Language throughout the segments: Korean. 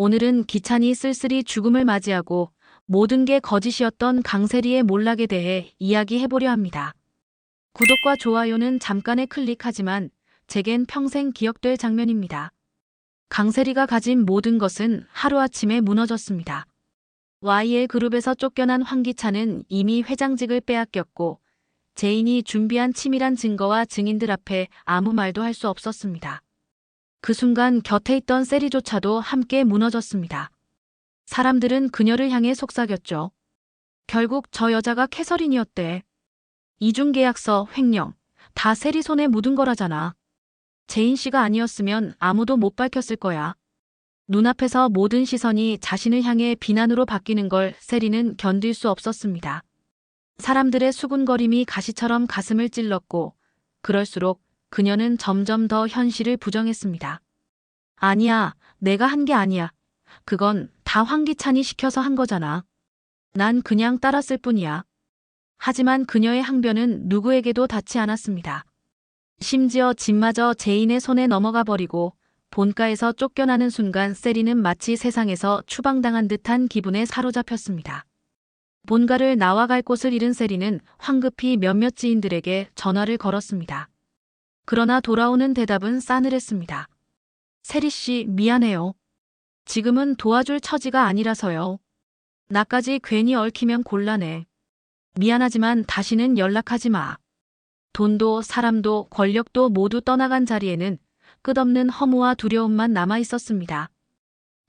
오늘은 기찬이 쓸쓸히 죽음을 맞이하고 모든 게 거짓이었던 강세리의 몰락에 대해 이야기해보려 합니다. 구독과 좋아요는 잠깐의 클릭하지만 제겐 평생 기억될 장면입니다. 강세리가 가진 모든 것은 하루아침에 무너졌습니다. YL 그룹에서 쫓겨난 황기찬은 이미 회장직을 빼앗겼고 제인이 준비한 치밀한 증거와 증인들 앞에 아무 말도 할 수 없었습니다. 그 순간 곁에 있던 세리조차도 함께 무너졌습니다. 사람들은 그녀를 향해 속삭였죠. 결국 저 여자가 캐서린이었대. 이중계약서, 횡령, 다 세리 손에 묻은 거라잖아. 제인 씨가 아니었으면 아무도 못 밝혔을 거야. 눈앞에서 모든 시선이 자신을 향해 비난으로 바뀌는 걸 세리는 견딜 수 없었습니다. 사람들의 수군거림이 가시처럼 가슴을 찔렀고 그럴수록 그녀는 점점 더 현실을 부정했습니다. 아니야, 내가 한 게 아니야. 그건 다 황기찬이 시켜서 한 거잖아. 난 그냥 따랐을 뿐이야. 하지만 그녀의 항변은 누구에게도 닿지 않았습니다. 심지어 집마저 제인의 손에 넘어가 버리고 본가에서 쫓겨나는 순간 세리는 마치 세상에서 추방당한 듯한 기분에 사로잡혔습니다. 본가를 나와 갈 곳을 잃은 세리는 황급히 몇몇 지인들에게 전화를 걸었습니다. 그러나 돌아오는 대답은 싸늘했습니다. 세리 씨, 미안해요. 지금은 도와줄 처지가 아니라서요. 나까지 괜히 얽히면 곤란해. 미안하지만 다시는 연락하지 마. 돈도 사람도 권력도 모두 떠나간 자리에는 끝없는 허무와 두려움만 남아 있었습니다.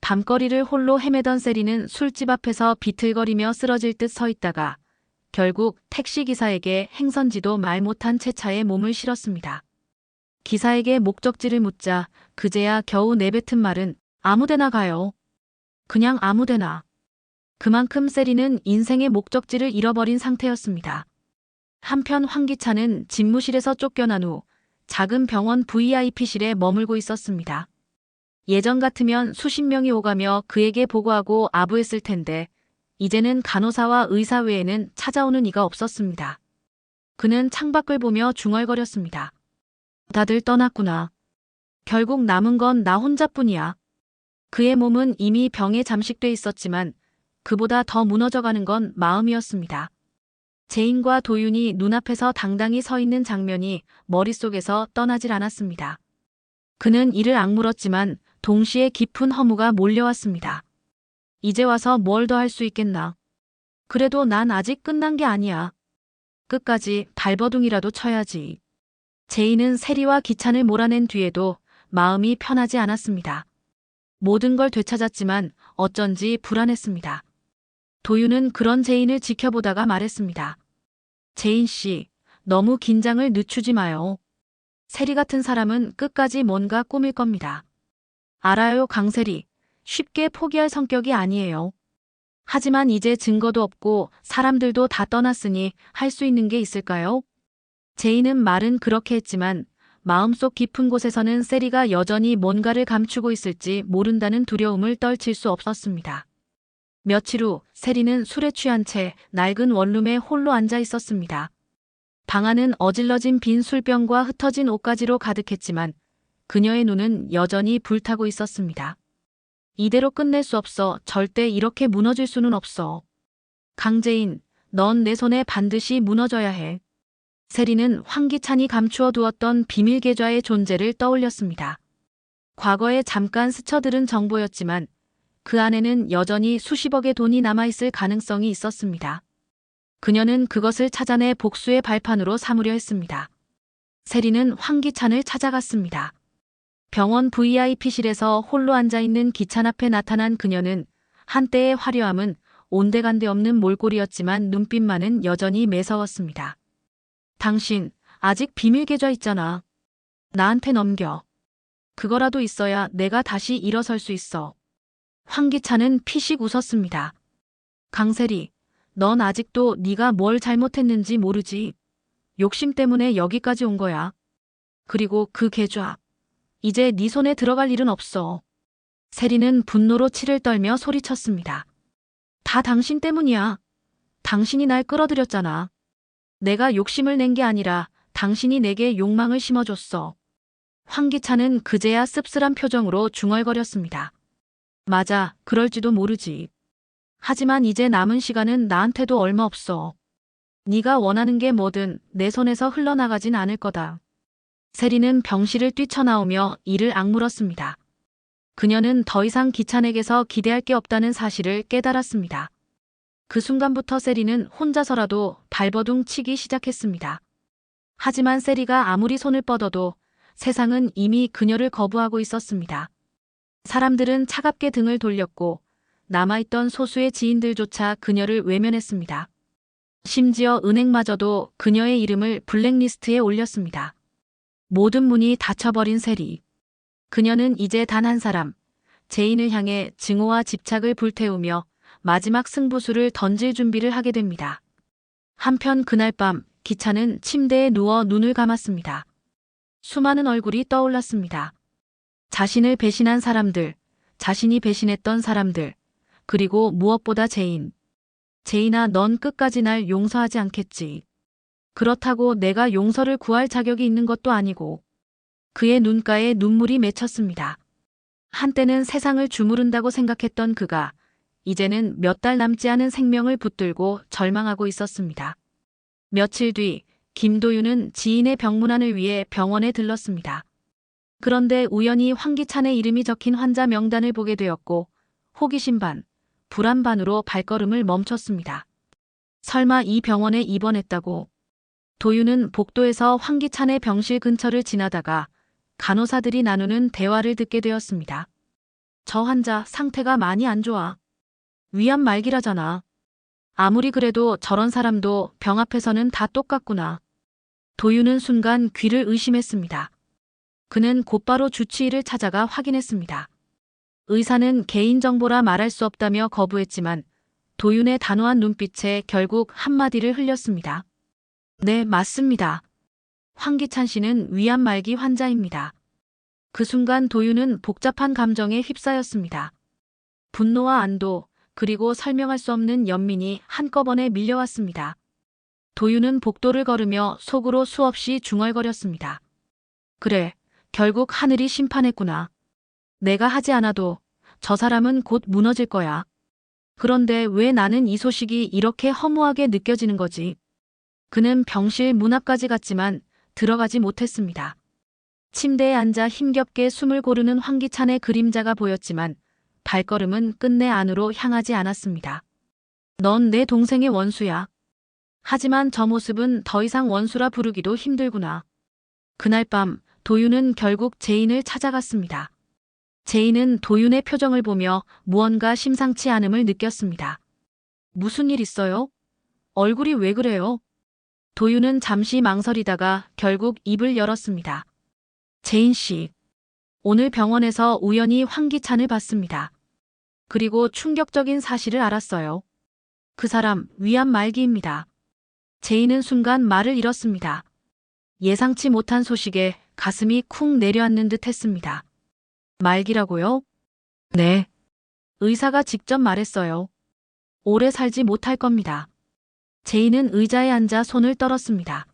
밤거리를 홀로 헤매던 세리는 술집 앞에서 비틀거리며 쓰러질 듯 서 있다가 결국 택시기사에게 행선지도 말 못한 채 차에 몸을 실었습니다. 기사에게 목적지를 묻자 그제야 겨우 내뱉은 말은 아무데나 가요. 그냥 아무데나. 그만큼 세리는 인생의 목적지를 잃어버린 상태였습니다. 한편 황기찬은 집무실에서 쫓겨난 후 작은 병원 VIP실에 머물고 있었습니다. 예전 같으면 수십 명이 오가며 그에게 보고하고 아부했을 텐데 이제는 간호사와 의사 외에는 찾아오는 이가 없었습니다. 그는 창밖을 보며 중얼거렸습니다. 다들 떠났구나. 결국 남은 건 나 혼자뿐이야. 그의 몸은 이미 병에 잠식돼 있었지만 그보다 더 무너져가는 건 마음이었습니다. 제인과 도윤이 눈앞에서 당당히 서 있는 장면이 머릿속에서 떠나질 않았습니다. 그는 이를 악물었지만 동시에 깊은 허무가 몰려왔습니다. 이제 와서 뭘 더 할 수 있겠나. 그래도 난 아직 끝난 게 아니야. 끝까지 발버둥이라도 쳐야지. 제인은 세리와 기찬을 몰아낸 뒤에도 마음이 편하지 않았습니다. 모든 걸 되찾았지만 어쩐지 불안했습니다. 도윤은 그런 제인을 지켜보다가 말했습니다. 제인 씨, 너무 긴장을 늦추지 마요. 세리 같은 사람은 끝까지 뭔가 꾸밀 겁니다. 알아요, 강세리. 쉽게 포기할 성격이 아니에요. 하지만 이제 증거도 없고 사람들도 다 떠났으니 할 수 있는 게 있을까요? 제인은 말은 그렇게 했지만 마음속 깊은 곳에서는 세리가 여전히 뭔가를 감추고 있을지 모른다는 두려움을 떨칠 수 없었습니다. 며칠 후 세리는 술에 취한 채 낡은 원룸에 홀로 앉아 있었습니다. 방 안은 어질러진 빈 술병과 흩어진 옷가지로 가득했지만 그녀의 눈은 여전히 불타고 있었습니다. 이대로 끝낼 수 없어. 절대 이렇게 무너질 수는 없어. 강제인, 넌 내 손에 반드시 무너져야 해. 세리는 황기찬이 감추어 두었던 비밀 계좌의 존재를 떠올렸습니다. 과거에 잠깐 스쳐들은 정보였지만 그 안에는 여전히 수십억의 돈이 남아있을 가능성이 있었습니다. 그녀는 그것을 찾아내 복수의 발판으로 삼으려 했습니다. 세리는 황기찬을 찾아갔습니다. 병원 VIP실에서 홀로 앉아있는 기찬 앞에 나타난 그녀는 한때의 화려함은 온데간데 없는 몰골이었지만 눈빛만은 여전히 매서웠습니다. 당신 아직 비밀 계좌 있잖아. 나한테 넘겨. 그거라도 있어야 내가 다시 일어설 수 있어. 황기찬은 피식 웃었습니다. 강세리, 넌 아직도 네가 뭘 잘못했는지 모르지. 욕심 때문에 여기까지 온 거야. 그리고 그 계좌. 이제 네 손에 들어갈 일은 없어. 세리는 분노로 치를 떨며 소리쳤습니다. 다 당신 때문이야. 당신이 날 끌어들였잖아. 내가 욕심을 낸 게 아니라 당신이 내게 욕망을 심어줬어. 황기찬은 그제야 씁쓸한 표정으로 중얼거렸습니다. 맞아, 그럴지도 모르지. 하지만 이제 남은 시간은 나한테도 얼마 없어. 네가 원하는 게 뭐든 내 손에서 흘러나가진 않을 거다. 세리는 병실을 뛰쳐나오며 이를 악물었습니다. 그녀는 더 이상 기찬에게서 기대할 게 없다는 사실을 깨달았습니다. 그 순간부터 세리는 혼자서라도 발버둥 치기 시작했습니다. 하지만 세리가 아무리 손을 뻗어도 세상은 이미 그녀를 거부하고 있었습니다. 사람들은 차갑게 등을 돌렸고 남아있던 소수의 지인들조차 그녀를 외면했습니다. 심지어 은행마저도 그녀의 이름을 블랙리스트에 올렸습니다. 모든 문이 닫혀버린 세리. 그녀는 이제 단 한 사람, 제인을 향해 증오와 집착을 불태우며 마지막 승부수를 던질 준비를 하게 됩니다. 한편 그날 밤 기찬은 침대에 누워 눈을 감았습니다. 수많은 얼굴이 떠올랐습니다. 자신을 배신한 사람들, 자신이 배신했던 사람들, 그리고 무엇보다 제인. 제인아, 넌 끝까지 날 용서하지 않겠지. 그렇다고 내가 용서를 구할 자격이 있는 것도 아니고. 그의 눈가에 눈물이 맺혔습니다. 한때는 세상을 주무른다고 생각했던 그가 이제는 몇 달 남지 않은 생명을 붙들고 절망하고 있었습니다. 며칠 뒤 김도윤은 지인의 병문안을 위해 병원에 들렀습니다. 그런데 우연히 황기찬의 이름이 적힌 환자 명단을 보게 되었고 호기심 반, 불안 반으로 발걸음을 멈췄습니다. 설마 이 병원에 입원했다고? 도윤은 복도에서 황기찬의 병실 근처를 지나다가 간호사들이 나누는 대화를 듣게 되었습니다. 저 환자 상태가 많이 안 좋아. 위암 말기라잖아. 아무리 그래도 저런 사람도 병 앞에서는 다 똑같구나. 도윤은 순간 귀를 의심했습니다. 그는 곧바로 주치의를 찾아가 확인했습니다. 의사는 개인정보라 말할 수 없다며 거부했지만 도윤의 단호한 눈빛에 결국 한마디를 흘렸습니다. 네, 맞습니다. 황기찬 씨는 위암 말기 환자입니다. 그 순간 도윤은 복잡한 감정에 휩싸였습니다. 분노와 안도, 그리고 설명할 수 없는 연민이 한꺼번에 밀려왔습니다. 도윤은 복도를 걸으며 속으로 수없이 중얼거렸습니다. 그래, 결국 하늘이 심판했구나. 내가 하지 않아도 저 사람은 곧 무너질 거야. 그런데 왜 나는 이 소식이 이렇게 허무하게 느껴지는 거지? 그는 병실 문 앞까지 갔지만 들어가지 못했습니다. 침대에 앉아 힘겹게 숨을 고르는 황기찬의 그림자가 보였지만 발걸음은 끝내 안으로 향하지 않았습니다. 넌 내 동생의 원수야. 하지만 저 모습은 더 이상 원수라 부르기도 힘들구나. 그날 밤 도윤은 결국 제인을 찾아갔습니다. 제인은 도윤의 표정을 보며 무언가 심상치 않음을 느꼈습니다. 무슨 일 있어요? 얼굴이 왜 그래요? 도윤은 잠시 망설이다가 결국 입을 열었습니다. 제인 씨, 오늘 병원에서 우연히 황기찬을 봤습니다. 그리고 충격적인 사실을 알았어요. 그 사람 위암 말기입니다. 제인은 순간 말을 잃었습니다. 예상치 못한 소식에 가슴이 쿵 내려앉는 듯 했습니다. 말기라고요? 네. 의사가 직접 말했어요. 오래 살지 못할 겁니다. 제인은 의자에 앉아 손을 떨었습니다.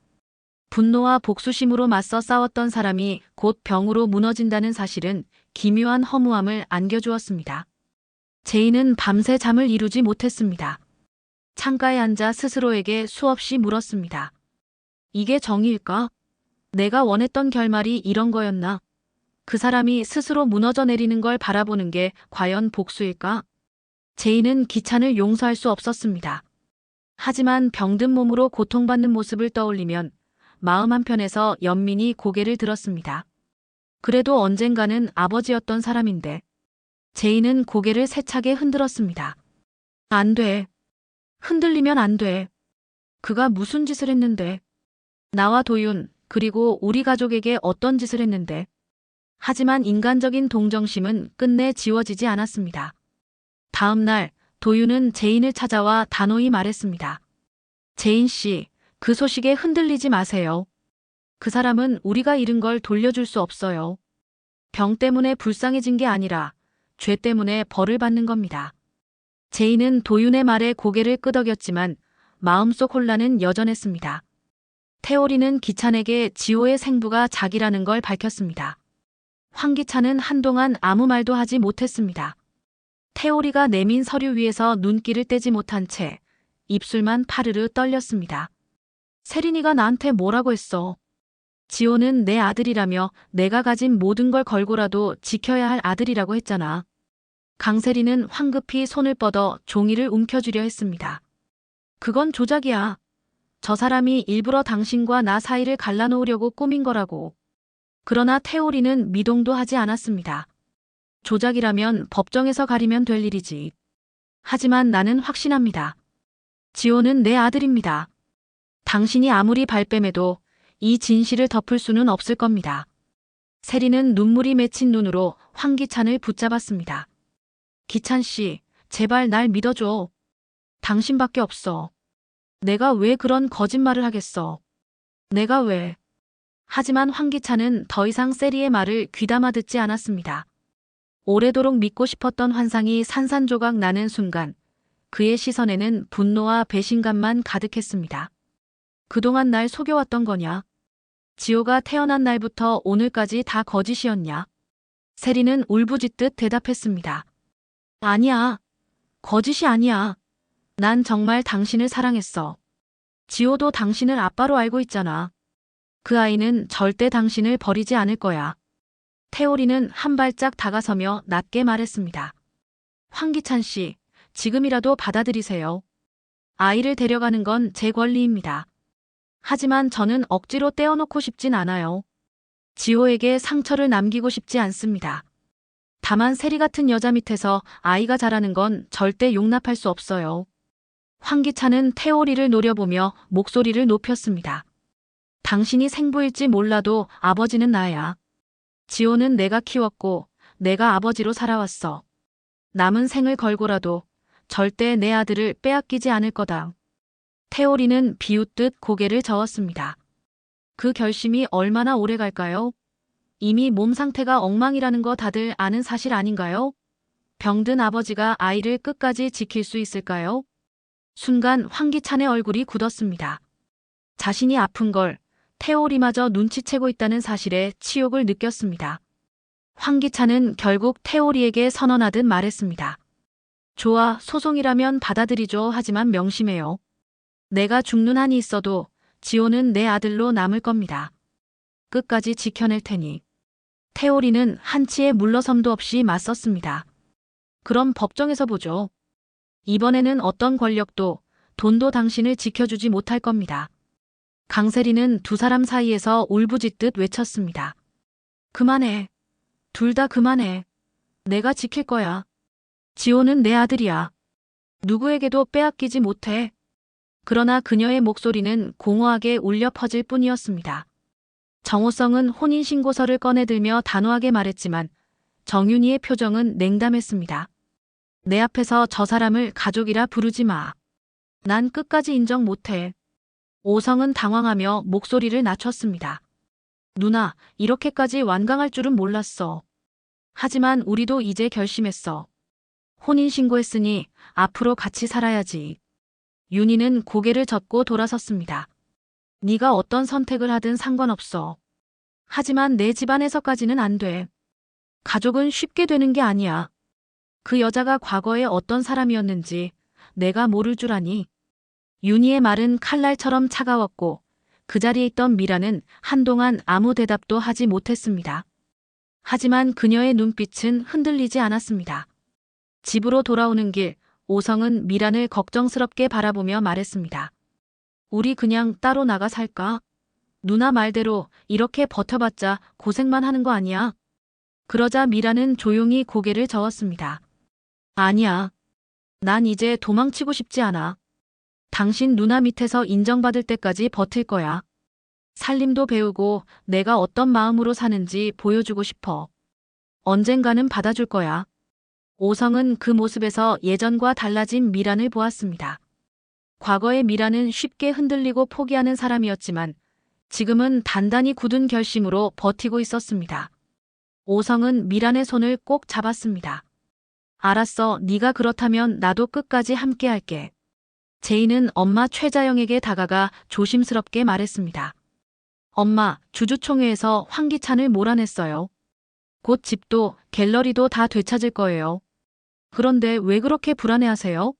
분노와 복수심으로 맞서 싸웠던 사람이 곧 병으로 무너진다는 사실은 기묘한 허무함을 안겨주었습니다. 제인은 밤새 잠을 이루지 못했습니다. 창가에 앉아 스스로에게 수없이 물었습니다. 이게 정의일까? 내가 원했던 결말이 이런 거였나? 그 사람이 스스로 무너져 내리는 걸 바라보는 게 과연 복수일까? 제인은 기찬을 용서할 수 없었습니다. 하지만 병든 몸으로 고통받는 모습을 떠올리면 마음 한편에서 연민이 고개를 들었습니다. 그래도 언젠가는 아버지였던 사람인데. 제인은 고개를 세차게 흔들었습니다. 안 돼. 흔들리면 안 돼. 그가 무슨 짓을 했는데. 나와 도윤, 그리고 우리 가족에게 어떤 짓을 했는데. 하지만 인간적인 동정심은 끝내 지워지지 않았습니다. 다음 날 도윤은 제인을 찾아와 단호히 말했습니다. 제인 씨, 그 소식에 흔들리지 마세요. 그 사람은 우리가 잃은 걸 돌려줄 수 없어요. 병 때문에 불쌍해진 게 아니라 죄 때문에 벌을 받는 겁니다. 제인은 도윤의 말에 고개를 끄덕였지만 마음속 혼란은 여전했습니다. 태오리는 기찬에게 지호의 생부가 자기라는 걸 밝혔습니다. 황기찬은 한동안 아무 말도 하지 못했습니다. 태오리가 내민 서류 위에서 눈길을 떼지 못한 채 입술만 파르르 떨렸습니다. 세린이가 나한테 뭐라고 했어? 지호는 내 아들이라며 내가 가진 모든 걸 걸고라도 지켜야 할 아들이라고 했잖아. 강세리는 황급히 손을 뻗어 종이를 움켜쥐려 했습니다. 그건 조작이야. 저 사람이 일부러 당신과 나 사이를 갈라놓으려고 꾸민 거라고. 그러나 태오리는 미동도 하지 않았습니다. 조작이라면 법정에서 가리면 될 일이지. 하지만 나는 확신합니다. 지호는 내 아들입니다. 당신이 아무리 발뺌해도 이 진실을 덮을 수는 없을 겁니다. 세리는 눈물이 맺힌 눈으로 황기찬을 붙잡았습니다. 기찬 씨, 제발 날 믿어줘. 당신밖에 없어. 내가 왜 그런 거짓말을 하겠어? 내가 왜? 하지만 황기찬은 더 이상 세리의 말을 귀담아 듣지 않았습니다. 오래도록 믿고 싶었던 환상이 산산조각 나는 순간 그의 시선에는 분노와 배신감만 가득했습니다. 그동안 날 속여왔던 거냐? 지호가 태어난 날부터 오늘까지 다 거짓이었냐? 세리는 울부짖듯 대답했습니다. 아니야. 거짓이 아니야. 난 정말 당신을 사랑했어. 지호도 당신을 아빠로 알고 있잖아. 그 아이는 절대 당신을 버리지 않을 거야. 태오리는 한 발짝 다가서며 낮게 말했습니다. 황기찬 씨, 지금이라도 받아들이세요. 아이를 데려가는 건 제 권리입니다. 하지만 저는 억지로 떼어놓고 싶진 않아요. 지호에게 상처를 남기고 싶지 않습니다. 다만 세리 같은 여자 밑에서 아이가 자라는 건 절대 용납할 수 없어요. 황기찬은 태오리를 노려보며 목소리를 높였습니다. 당신이 생부일지 몰라도 아버지는 나야. 지호는 내가 키웠고 내가 아버지로 살아왔어. 남은 생을 걸고라도 절대 내 아들을 빼앗기지 않을 거다. 태오리는 비웃듯 고개를 저었습니다. 그 결심이 얼마나 오래 갈까요? 이미 몸 상태가 엉망이라는 거 다들 아는 사실 아닌가요? 병든 아버지가 아이를 끝까지 지킬 수 있을까요? 순간 황기찬의 얼굴이 굳었습니다. 자신이 아픈 걸 태오리마저 눈치채고 있다는 사실에 치욕을 느꼈습니다. 황기찬은 결국 태오리에게 선언하듯 말했습니다. 좋아, 소송이라면 받아들이죠. 하지만 명심해요. 내가 죽는 한이 있어도 지호는 내 아들로 남을 겁니다. 끝까지 지켜낼 테니. 태오리는 한치의 물러섬도 없이 맞섰습니다. 그럼 법정에서 보죠. 이번에는 어떤 권력도 돈도 당신을 지켜주지 못할 겁니다. 강세리는 두 사람 사이에서 울부짖듯 외쳤습니다. 그만해. 둘 다 그만해. 내가 지킬 거야. 지호는 내 아들이야. 누구에게도 빼앗기지 못해. 그러나 그녀의 목소리는 공허하게 울려 퍼질 뿐이었습니다. 정호성은 혼인신고서를 꺼내들며 단호하게 말했지만 정윤희의 표정은 냉담했습니다. 내 앞에서 저 사람을 가족이라 부르지 마. 난 끝까지 인정 못해. 오성은 당황하며 목소리를 낮췄습니다. 누나, 이렇게까지 완강할 줄은 몰랐어. 하지만 우리도 이제 결심했어. 혼인신고했으니 앞으로 같이 살아야지. 윤희는 고개를 젓고 돌아섰습니다. 네가 어떤 선택을 하든 상관없어. 하지만 내 집안에서까지는 안 돼. 가족은 쉽게 되는 게 아니야. 그 여자가 과거에 어떤 사람이었는지 내가 모를 줄 아니. 윤희의 말은 칼날처럼 차가웠고 그 자리에 있던 미라는 한동안 아무 대답도 하지 못했습니다. 하지만 그녀의 눈빛은 흔들리지 않았습니다. 집으로 돌아오는 길, 오성은 미란을 걱정스럽게 바라보며 말했습니다. 우리 그냥 따로 나가 살까? 누나 말대로 이렇게 버텨봤자 고생만 하는 거 아니야? 그러자 미란은 조용히 고개를 저었습니다. 아니야. 난 이제 도망치고 싶지 않아. 당신 누나 밑에서 인정받을 때까지 버틸 거야. 살림도 배우고 내가 어떤 마음으로 사는지 보여주고 싶어. 언젠가는 받아줄 거야. 오성은 그 모습에서 예전과 달라진 미란을 보았습니다. 과거의 미란은 쉽게 흔들리고 포기하는 사람이었지만 지금은 단단히 굳은 결심으로 버티고 있었습니다. 오성은 미란의 손을 꼭 잡았습니다. 알았어, 네가 그렇다면 나도 끝까지 함께할게. 제이는 엄마 최자영에게 다가가 조심스럽게 말했습니다. 엄마, 주주총회에서 황기찬을 몰아냈어요. 곧 집도 갤러리도 다 되찾을 거예요. 그런데 왜 그렇게 불안해하세요?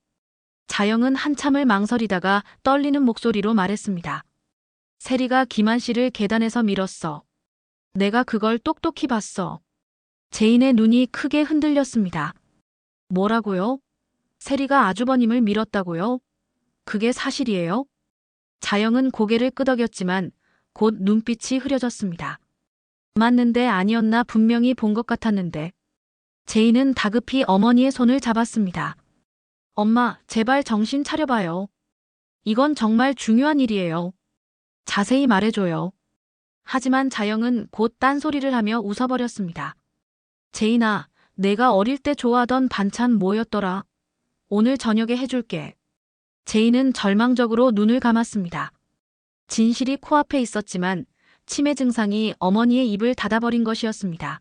자영은 한참을 망설이다가 떨리는 목소리로 말했습니다. 세리가 김한 씨를 계단에서 밀었어. 내가 그걸 똑똑히 봤어. 제인의 눈이 크게 흔들렸습니다. 뭐라고요? 세리가 아주버님을 밀었다고요? 그게 사실이에요? 자영은 고개를 끄덕였지만 곧 눈빛이 흐려졌습니다. 맞는데 아니었나 분명히 본 것 같았는데. 제인은 다급히 어머니의 손을 잡았습니다. 엄마, 제발 정신 차려봐요. 이건 정말 중요한 일이에요. 자세히 말해줘요. 하지만 자영은 곧 딴소리를 하며 웃어버렸습니다. 제인아, 내가 어릴 때 좋아하던 반찬 뭐였더라? 오늘 저녁에 해줄게. 제인은 절망적으로 눈을 감았습니다. 진실이 코앞에 있었지만 치매 증상이 어머니의 입을 닫아버린 것이었습니다.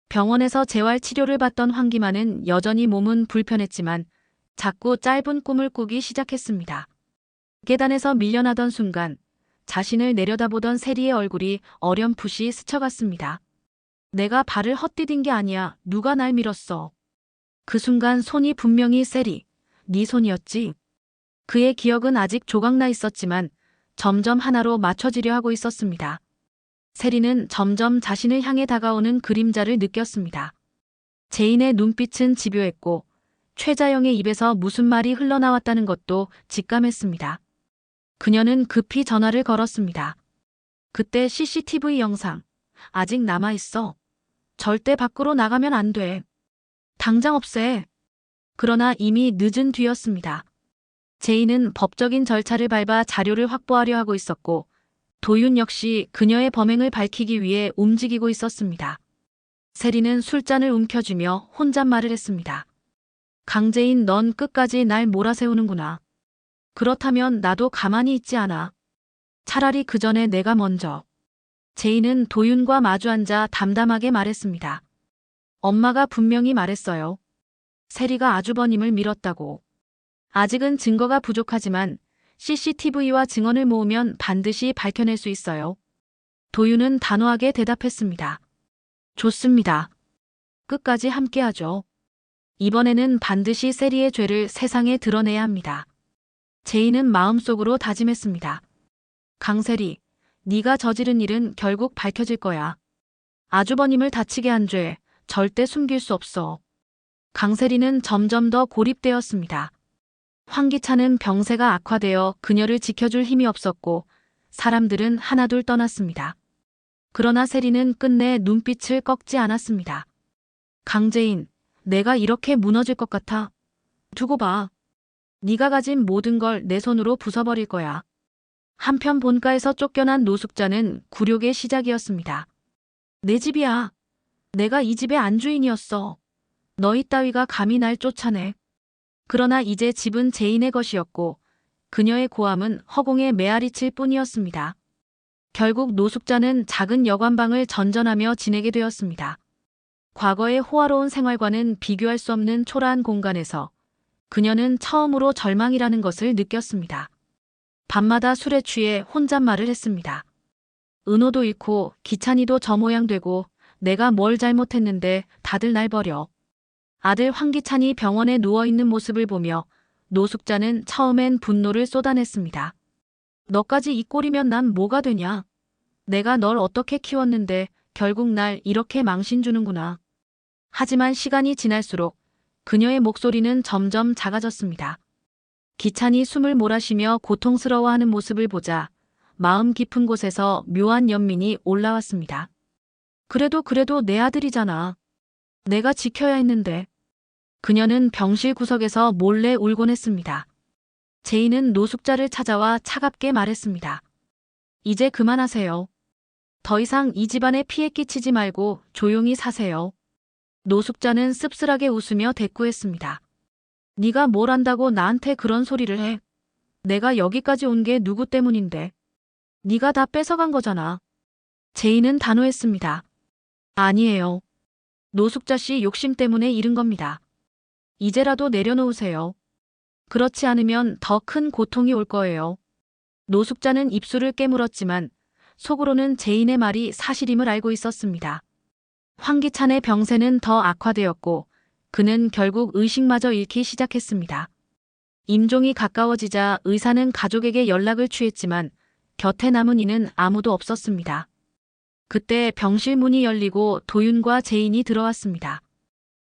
병원에서 재활 치료를 받던 황기만은 여전히 몸은 불편했지만 자꾸 짧은 꿈을 꾸기 시작했습니다. 계단에서 밀려나던 순간 자신을 내려다보던 세리의 얼굴이 어렴풋이 스쳐갔습니다. 내가 발을 헛디딘 게 아니야. 누가 날 밀었어. 그 순간 손이 분명히 세리, 네 손이었지. 그의 기억은 아직 조각나 있었지만 점점 하나로 맞춰지려 하고 있었습니다. 세리는 점점 자신을 향해 다가오는 그림자를 느꼈습니다. 제인의 눈빛은 집요했고 최자영의 입에서 무슨 말이 흘러나왔다는 것도 직감했습니다. 그녀는 급히 전화를 걸었습니다. 그때 CCTV 영상 아직 남아있어. 절대 밖으로 나가면 안 돼. 당장 없애. 그러나 이미 늦은 뒤였습니다. 제인은 법적인 절차를 밟아 자료를 확보하려 하고 있었고 도윤 역시 그녀의 범행을 밝히기 위해 움직이고 있었습니다. 세리는 술잔을 움켜쥐며 혼잣말을 했습니다. 강제인, 넌 끝까지 날 몰아세우는구나. 그렇다면 나도 가만히 있지 않아. 차라리 그 전에 내가 먼저. 제인은 도윤과 마주 앉아 담담하게 말했습니다. 엄마가 분명히 말했어요. 세리가 아주버님을 밀었다고. 아직은 증거가 부족하지만 CCTV와 증언을 모으면 반드시 밝혀낼 수 있어요. 도윤은 단호하게 대답했습니다. 좋습니다. 끝까지 함께하죠. 이번에는 반드시 세리의 죄를 세상에 드러내야 합니다. 제인은 마음속으로 다짐했습니다. 강세리, 네가 저지른 일은 결국 밝혀질 거야. 아주버님을 다치게 한 죄 절대 숨길 수 없어. 강세리는 점점 더 고립되었습니다. 황기찬은 병세가 악화되어 그녀를 지켜줄 힘이 없었고 사람들은 하나둘 떠났습니다. 그러나 세리는 끝내 눈빛을 꺾지 않았습니다. 강재인, 내가 이렇게 무너질 것 같아. 두고 봐. 네가 가진 모든 걸 내 손으로 부숴버릴 거야. 한편 본가에서 쫓겨난 노숙자는 굴욕의 시작이었습니다. 내 집이야. 내가 이 집의 안주인이었어. 너희 따위가 감히 날 쫓아내. 그러나 이제 집은 제인의 것이었고 그녀의 고함은 허공에 메아리칠 뿐이었습니다. 결국 노숙자는 작은 여관방을 전전하며 지내게 되었습니다. 과거의 호화로운 생활과는 비교할 수 없는 초라한 공간에서 그녀는 처음으로 절망이라는 것을 느꼈습니다. 밤마다 술에 취해 혼잣말을 했습니다. 은호도 잃고 기찬이도 저 모양 되고 내가 뭘 잘못했는데 다들 날 버려. 아들 황기찬이 병원에 누워있는 모습을 보며 노숙자는 처음엔 분노를 쏟아냈습니다. 너까지 이 꼴이면 난 뭐가 되냐? 내가 널 어떻게 키웠는데 결국 날 이렇게 망신 주는구나. 하지만 시간이 지날수록 그녀의 목소리는 점점 작아졌습니다. 기찬이 숨을 몰아쉬며 고통스러워하는 모습을 보자 마음 깊은 곳에서 묘한 연민이 올라왔습니다. 그래도 내 아들이잖아. 내가 지켜야 했는데. 그녀는 병실 구석에서 몰래 울곤 했습니다. 제인은 노숙자를 찾아와 차갑게 말했습니다. 이제 그만하세요. 더 이상 이 집안에 피해 끼치지 말고 조용히 사세요. 노숙자는 씁쓸하게 웃으며 대꾸했습니다. 네가 뭘 안다고 나한테 그런 소리를 해. 내가 여기까지 온 게 누구 때문인데. 네가 다 뺏어간 거잖아. 제인은 단호했습니다. 아니에요. 노숙자 씨 욕심 때문에 잃은 겁니다. 이제라도 내려놓으세요. 그렇지 않으면 더 큰 고통이 올 거예요. 노숙자는 입술을 깨물었지만 속으로는 제인의 말이 사실임을 알고 있었습니다. 황기찬의 병세는 더 악화되었고 그는 결국 의식마저 잃기 시작했습니다. 임종이 가까워지자 의사는 가족에게 연락을 취했지만 곁에 남은 이는 아무도 없었습니다. 그때 병실 문이 열리고 도윤과 제인이 들어왔습니다.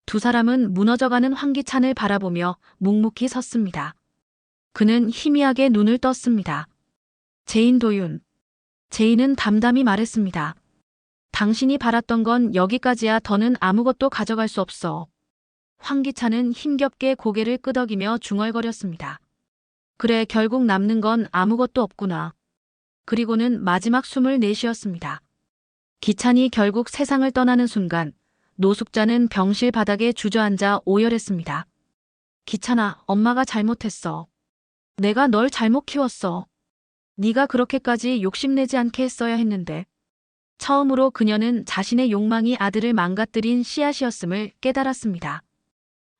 두 사람은 무너져가는 황기찬을 바라보며 묵묵히 섰습니다. 그는 희미하게 눈을 떴습니다. 제인, 도윤. 제인은 담담히 말했습니다. 당신이 바랐던 건 여기까지야. 더는 아무것도 가져갈 수 없어. 황기찬은 힘겹게 고개를 끄덕이며 중얼거렸습니다. 그래, 결국 남는 건 아무것도 없구나. 그리고는 마지막 숨을 내쉬었습니다. 기찬이 결국 세상을 떠나는 순간 노숙자는 병실 바닥에 주저앉아 오열했습니다. 기찬아, 엄마가 잘못했어. 내가 널 잘못 키웠어. 네가 그렇게까지 욕심내지 않게 했어야 했는데. 처음으로 그녀는 자신의 욕망이 아들을 망가뜨린 씨앗이었음을 깨달았습니다.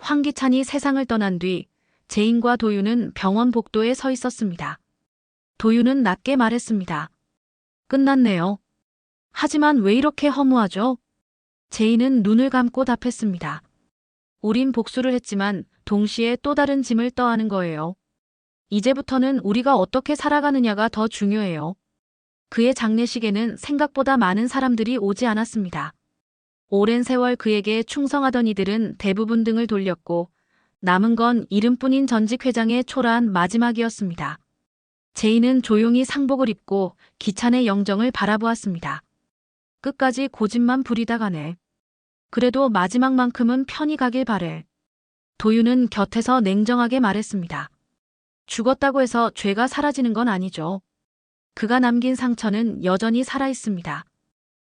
황기찬이 세상을 떠난 뒤 제인과 도윤은 병원 복도에 서 있었습니다. 도윤은 낮게 말했습니다. 끝났네요. 하지만 왜 이렇게 허무하죠? 제인은 눈을 감고 답했습니다. 우린 복수를 했지만 동시에 또 다른 짐을 떠안은 거예요. 이제부터는 우리가 어떻게 살아가느냐가 더 중요해요. 그의 장례식에는 생각보다 많은 사람들이 오지 않았습니다. 오랜 세월 그에게 충성하던 이들은 대부분 등을 돌렸고 남은 건 이름뿐인 전직 회장의 초라한 마지막이었습니다. 제인은 조용히 상복을 입고 기찬의 영정을 바라보았습니다. 끝까지 고집만 부리다 가네. 그래도 마지막만큼은 편히 가길 바래. 도윤은 곁에서 냉정하게 말했습니다. 죽었다고 해서 죄가 사라지는 건 아니죠. 그가 남긴 상처는 여전히 살아있습니다.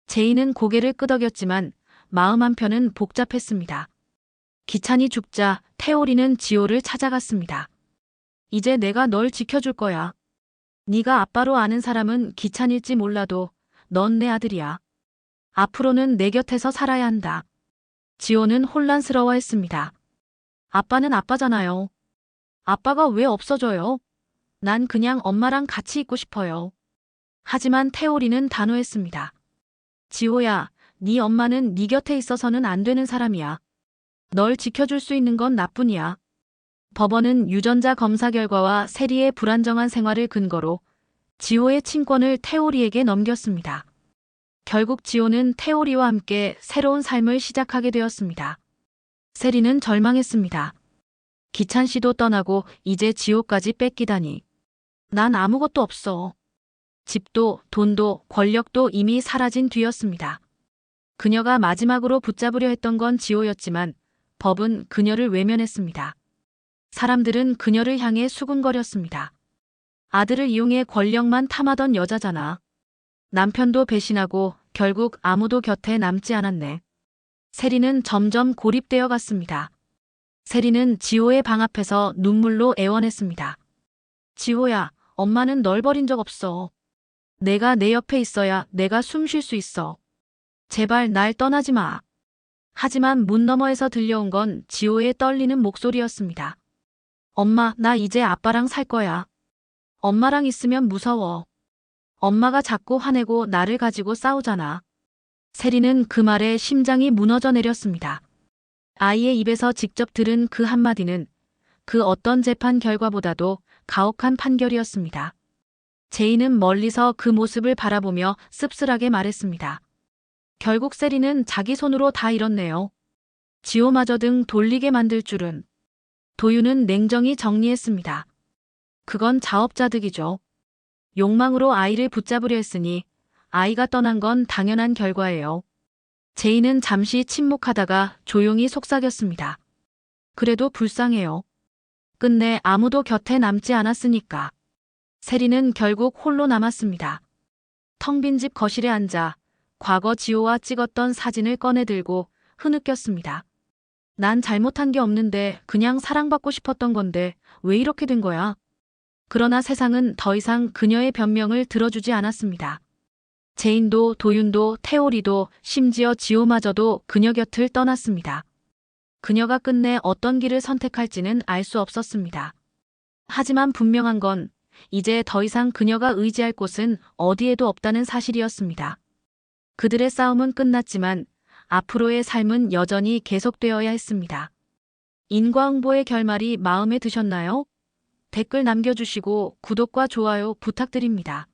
제인은 고개를 끄덕였지만 마음 한편은 복잡했습니다. 기찬이 죽자 태오리는 지호를 찾아갔습니다. 이제 내가 널 지켜줄 거야. 네가 아빠로 아는 사람은 기찬일지 몰라도 넌 내 아들이야. 앞으로는 내 곁에서 살아야 한다. 지호는 혼란스러워했습니다. 아빠는 아빠잖아요. 아빠가 왜 없어져요? 난 그냥 엄마랑 같이 있고 싶어요. 하지만 태오리는 단호했습니다. 지호야, 네 엄마는 네 곁에 있어서는 안 되는 사람이야. 널 지켜줄 수 있는 건 나뿐이야. 법원은 유전자 검사 결과와 세리의 불안정한 생활을 근거로 지호의 친권을 태오리에게 넘겼습니다. 결국 지호는 태오리와 함께 새로운 삶을 시작하게 되었습니다. 세리는 절망했습니다. 기찬 씨도 떠나고 이제 지호까지 뺏기다니. 난 아무것도 없어. 집도 돈도 권력도 이미 사라진 뒤였습니다. 그녀가 마지막으로 붙잡으려 했던 건 지호였지만 법은 그녀를 외면했습니다. 사람들은 그녀를 향해 수군거렸습니다. 아들을 이용해 권력만 탐하던 여자잖아. 남편도 배신하고 결국 아무도 곁에 남지 않았네. 세리는 점점 고립되어 갔습니다. 세리는 지호의 방 앞에서 눈물로 애원했습니다. 지호야, 엄마는 널 버린 적 없어. 내가 내 옆에 있어야 내가 숨 쉴 수 있어. 제발 날 떠나지 마. 하지만 문 너머에서 들려온 건 지호의 떨리는 목소리였습니다. 엄마, 나 이제 아빠랑 살 거야. 엄마랑 있으면 무서워. 엄마가 자꾸 화내고 나를 가지고 싸우잖아. 세리는 그 말에 심장이 무너져 내렸습니다. 아이의 입에서 직접 들은 그 한마디는 그 어떤 재판 결과보다도 가혹한 판결이었습니다. 제인은 멀리서 그 모습을 바라보며 씁쓸하게 말했습니다. 결국 세리는 자기 손으로 다 잃었네요. 지호마저 등 돌리게 만들 줄은. 도윤은 냉정히 정리했습니다. 그건 자업자득이죠. 욕망으로 아이를 붙잡으려 했으니 아이가 떠난 건 당연한 결과예요. 제인은 잠시 침묵하다가 조용히 속삭였습니다. 그래도 불쌍해요. 끝내 아무도 곁에 남지 않았으니까. 세리는 결국 홀로 남았습니다. 텅 빈 집 거실에 앉아 과거 지호와 찍었던 사진을 꺼내들고 흐느꼈습니다. 난 잘못한 게 없는데 그냥 사랑받고 싶었던 건데 왜 이렇게 된 거야? 그러나 세상은 더 이상 그녀의 변명을 들어주지 않았습니다. 제인도 도윤도 태오리도 심지어 지호마저도 그녀 곁을 떠났습니다. 그녀가 끝내 어떤 길을 선택할지는 알 수 없었습니다. 하지만 분명한 건 이제 더 이상 그녀가 의지할 곳은 어디에도 없다는 사실이었습니다. 그들의 싸움은 끝났지만 앞으로의 삶은 여전히 계속되어야 했습니다. 인과응보의 결말이 마음에 드셨나요? 댓글 남겨주시고 구독과 좋아요 부탁드립니다.